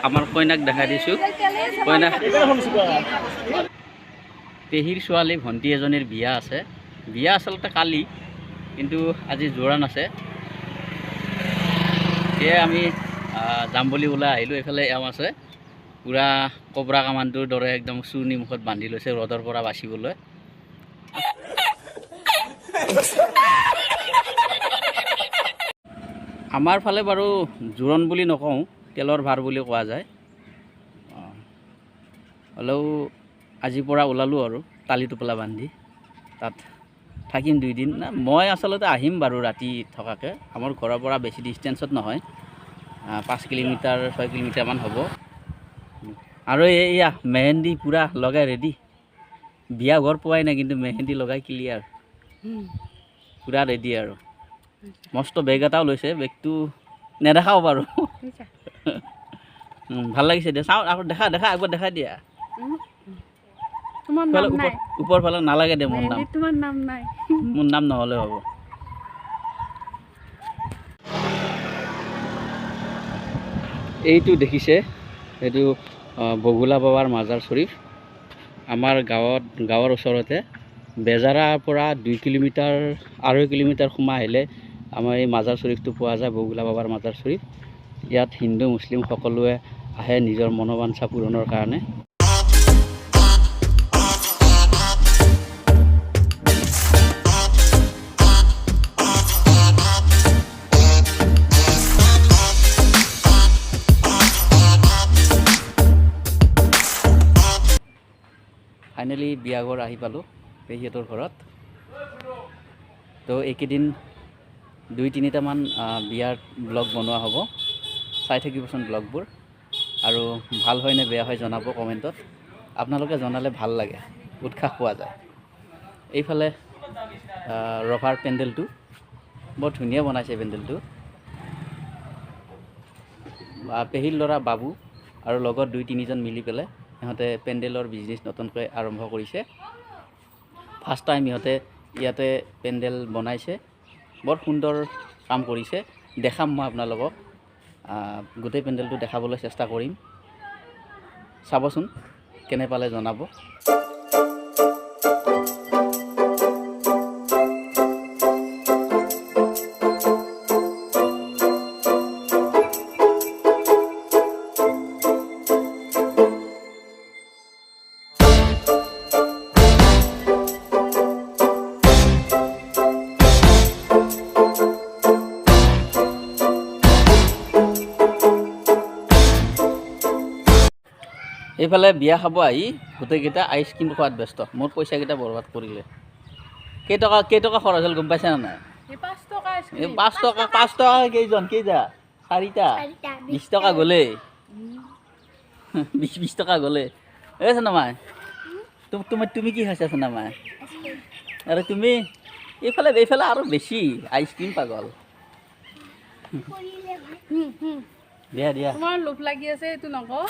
আমাৰ কইনাক দেখাই দিছোঁ। কইনাক পেহীৰ ছোৱালী ভণ্টি এজনীৰ বিয়া আছে। বিয়া আচলতে কালি, কিন্তু আজি জোৰাণ আছে। সেয়ে আমি যাম বুলি ওলাই আহিলোঁ। এইফালে এওঁ আছে, পূৰা কবৰা কামানটোৰ দৰে একদম চুৰ্ণি মুখত বান্ধি লৈছে ৰ'দৰ পৰা বাচিবলৈ। আমাৰ ফালে বাৰু জোৰণ বুলি নকওঁ, তেলৰ ভাৰ বুলি কোৱা যায়। হ'লেও আজিৰ পৰা ওলালোঁ আৰু টালি টোপোলা বান্ধি, তাত থাকিম 2 দিন। মই আচলতে আহিম বাৰু ৰাতি থকাকৈ। আমাৰ ঘৰৰ পৰা বেছি ডিষ্টেঞ্চত নহয়, 5 কিলোমিটাৰ 6 কিলোমিটাৰমান হ'ব। আৰু এয়া মেহেন্দি পূৰা লগাই ৰেডি। বিয়া ঘৰ পোৱাই নাই, কিন্তু মেহেন্দি লগাই ক্লিয়াৰ, পূৰা ৰেডি আৰু। মস্ত বেগ এটাও লৈছে, বেগটো নেদেখাও বাৰু। ভাল লাগিছে দিয়া, চাওঁ আকৌ দেখা একবাৰ দেখাই দিয়া। ওপৰ ফালে নালাগে দে, মোৰ নাম নহ'লে হ'ব। এইটো দেখিছে, এইটো বগুলা বাবাৰ মাজাৰ শ্বৰীফ। আমাৰ গাঁৱৰ ওচৰতে বেজাৰাৰ পৰা 2 কিলোমিটাৰ 2.5 কিলোমিটাৰ সোমাই আহিলে আমাৰ এই মাজাৰ শ্বৰীফটো পোৱা যায়, বগুলা বাবাৰ মাজাৰ শ্বৰীফ। ইয়াত হিন্দু মুছলিম সকলোৱে আহে নিজৰ মনোবাঞ্ছা পূৰণৰ কাৰণে। ফাইনেলি বিয়া ঘৰ আহি পালোঁ, পেহীহঁতৰ ঘৰত। তো এইকেইদিন 2-3টামান বিয়াৰ ব্লগ বনোৱা হ'ব, চাই থাকিবচোন ব্লগবোৰ। আৰু ভাল হয় নে বেয়া হয় জনাব কমেণ্টত। আপোনালোকে জনালে ভাল লাগে, উৎসাহ পোৱা যায়। এইফালে ৰভাৰ পেণ্ডেলটো বৰ ধুনীয়া বনাইছে। পেণ্ডেলটো পেহীৰ ল'ৰা বাবু আৰু লগত 2-3জন মিলি পেলাই সিহঁতে পেণ্ডেলৰ বিজনেছ নতুনকৈ আৰম্ভ কৰিছে। ফাৰ্ষ্ট টাইম ইহঁতে ইয়াতে পেণ্ডেল বনাইছে, বৰ সুন্দৰ কাম কৰিছে। দেখাম মই আপোনালোকক, গোটেই পেণ্ডেলটো দেখাবলৈ চেষ্টা কৰিম। চাবচোন, কেনে পালে জনাব। এইফালে বিয়া খাব আহি গোটেইকেইটা আইচক্ৰীম খোৱাত ব্যস্ত। মোৰ পইচাকেইটা বৰবাদ কৰিলে। কেইটকা খৰচ হ'ল গম পাইছে নে নাই? 5 টকা কেইজন? কেইটা? 4টা 20 টকা গ'লে। 20 টকা গ'লে। এই চনামাই, তুমি কি খাইছা চনামাই? আৰে তুমি এইফালে আৰু বেছি আইচক্ৰীম পাগল। দিয়া তোমাৰ লোভ লাগি আছে, এইটো নকওঁ।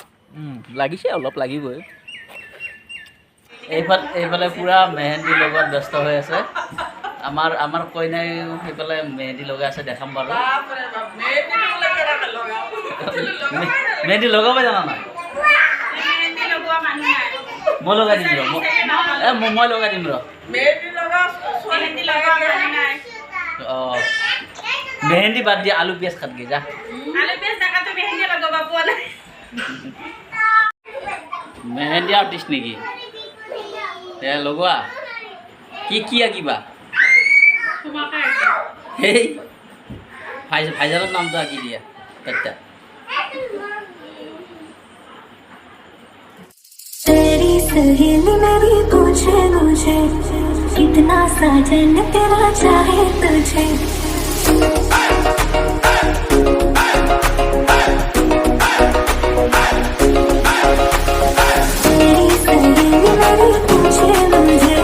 লাগিছে, অলপ লাগিবই। এইফালে পূৰা মেহেন্দি লগত ব্যস্ত হৈ আছে। আমাৰ কইনাই সেইফালে মেহেন্দি লগাই আছে, দেখাম বাৰু। মেহেন্দি লগাব জানা নাই? মই লগাই দিম ৰ, মই লগাই দিম ৰ। অঁ, মেহেন্দি বাদ দিয়া, আলু পিঁয়াজ কাটগে যা। মেহেন্দি আৰ্টিষ্ট নেকি? লগোৱা কি আঁকিবা? সেই ভাইজানৰ নামটো আঁকি দিয়া তাতে। तेरी सहेली मेरी पूछे मुझे, कितना साजन तेरा चाहे तुझे। तेरी सहेली मेरी पूछे मुझे,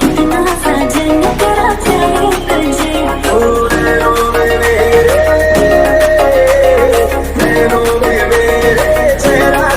कितना साजन तेरा चाहे तुझे। तेरा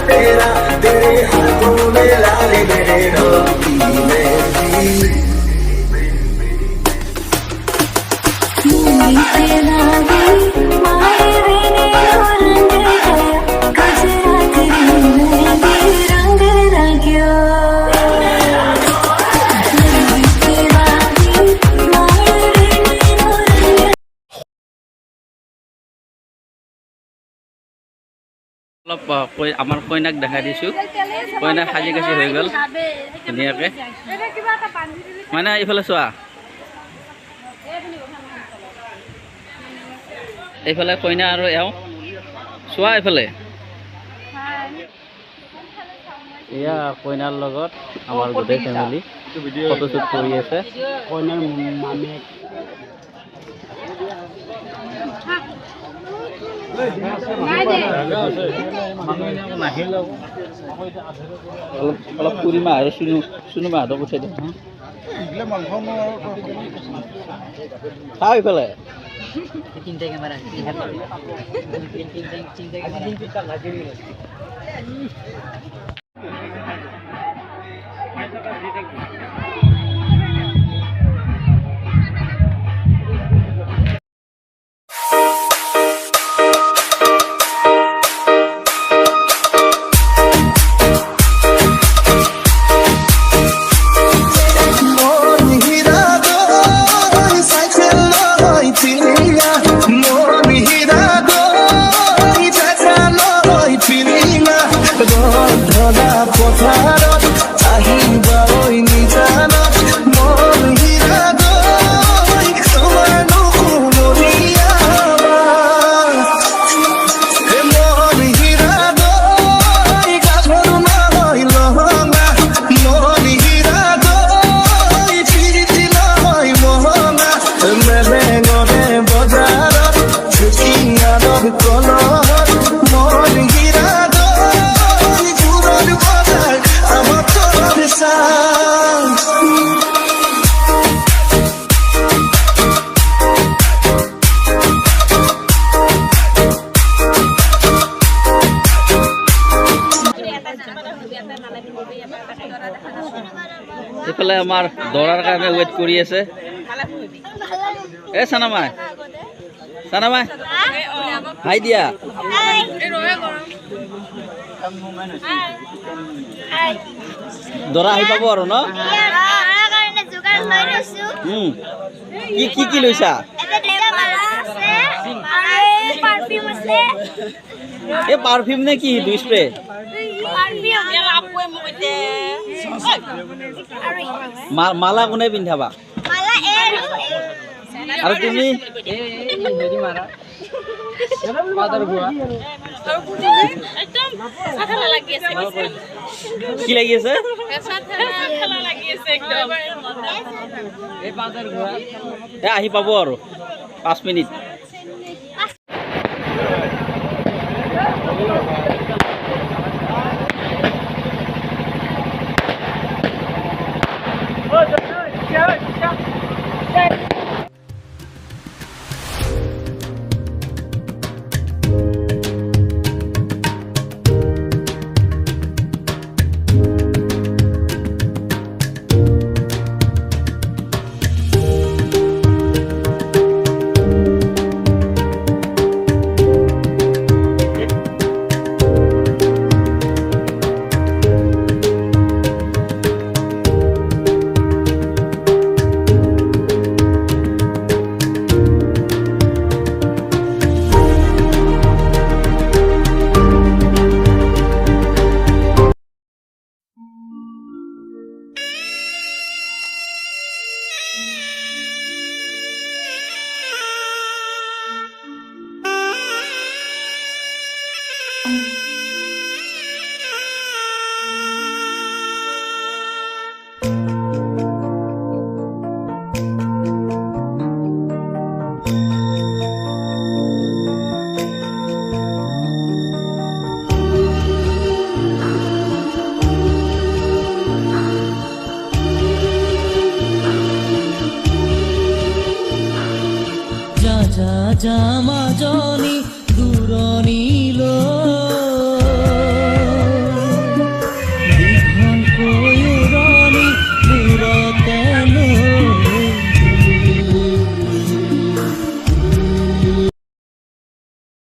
অলপ আমাৰ কইনাক দেখাই দিছোঁ কইনাক সাজি কাচি হৈ গ'ল ধুনীয়াকৈ মানে এইফালে চোৱা এইফালে কইনা আৰু এওঁ চোৱা এইফালে এয়া কইনাৰ লগত আমাৰ গোটেই ফেমিলি ফটোশ্বুট কৰি আছে কইনাৰ মামীয়েক অলপ পুৰিমা আৰু চুনুমাহঁতক উঠাই দিম চাওঁ এইফালে এইফালে আমাৰ দৰাৰ কাৰণে ৱেইট কৰি আছে চানামাই হাই দিয়া দৰা আহি পাব আৰু ন কি লৈছা এই পাৰফিউম নে কি দুই স্প্ৰে মালা কোনে পিন্ধাবা আৰু তুমি কি লাগি আছে আহি পাব আৰু 5 মিনিট মাজনী দূৰণিলৈ